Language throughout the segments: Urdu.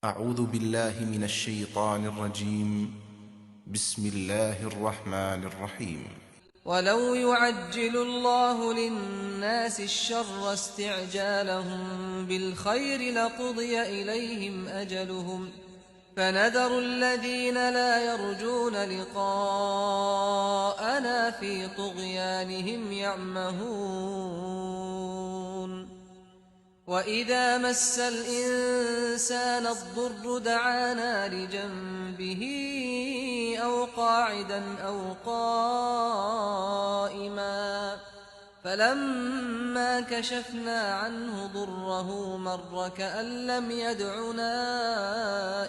أعوذ بالله من الشيطان الرجيم. بسم الله الرحمن الرحيم. ولو يعجل الله للناس الشر استعجالهم بالخير لقضي إليهم أجلهم فنذر الذين لا يرجون لقاءنا في طغيانهم يعمهون وإذا مس الإنسان الضر دعانا لجنبه أو قاعدا أو قائما فلما كشفنا عنه ضره مر كأن لم يدعنا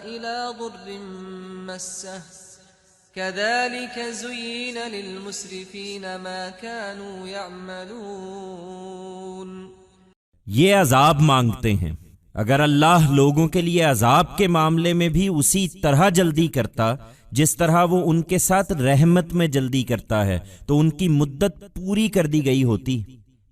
إلى ضر مسه كذلك زين للمسرفين ما كانوا يعملون. یہ عذاب مانگتے ہیں، اگر اللہ لوگوں کے لیے عذاب کے معاملے میں بھی اسی طرح جلدی کرتا جس طرح وہ ان کے ساتھ رحمت میں جلدی کرتا ہے تو ان کی مدت پوری کر دی گئی ہوتی،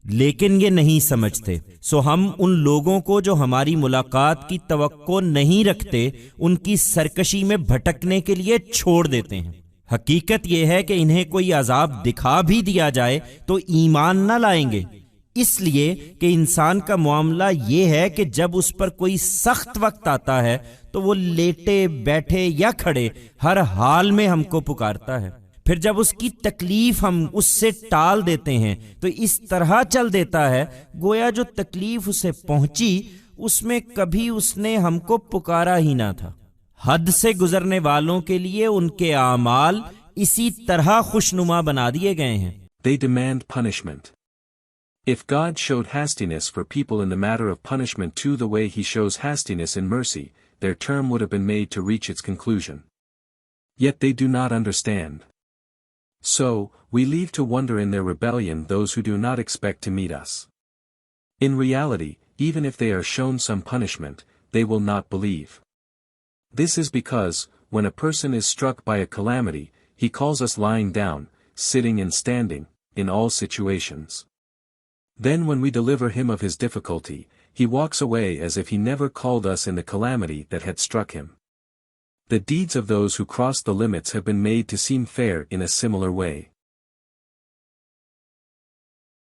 لیکن یہ نہیں سمجھتے، سو ہم ان لوگوں کو جو ہماری ملاقات کی توقع نہیں رکھتے ان کی سرکشی میں بھٹکنے کے لیے چھوڑ دیتے ہیں۔ حقیقت یہ ہے کہ انہیں کوئی عذاب دکھا بھی دیا جائے تو ایمان نہ لائیں گے، اس لیے کہ انسان کا معاملہ یہ ہے کہ جب اس پر کوئی سخت وقت آتا ہے تو وہ لیٹے بیٹھے یا کھڑے ہر حال میں ہم کو پکارتا ہے، پھر جب اس کی تکلیف ہم اس سے ٹال دیتے ہیں تو اس طرح چل دیتا ہے گویا جو تکلیف اسے پہنچی اس میں کبھی اس نے ہم کو پکارا ہی نہ تھا۔ حد سے گزرنے والوں کے لیے ان کے اعمال اسی طرح خوشنما بنا دیے گئے ہیں۔ They demand punishment. If God showed hastiness for people in the matter of punishment too the way he shows hastiness in mercy, their term would have been made to reach its conclusion. Yet they do not understand. So, we leave to wonder in their rebellion those who do not expect to meet us. In reality, even if they are shown some punishment, they will not believe. This is because, when a person is struck by a calamity, he calls us lying down, sitting and standing, in all situations. Then when we deliver him of his difficulty, he walks away as if he never called us in the calamity that had struck him. The deeds of those who cross the limits have been made to seem fair in a similar way.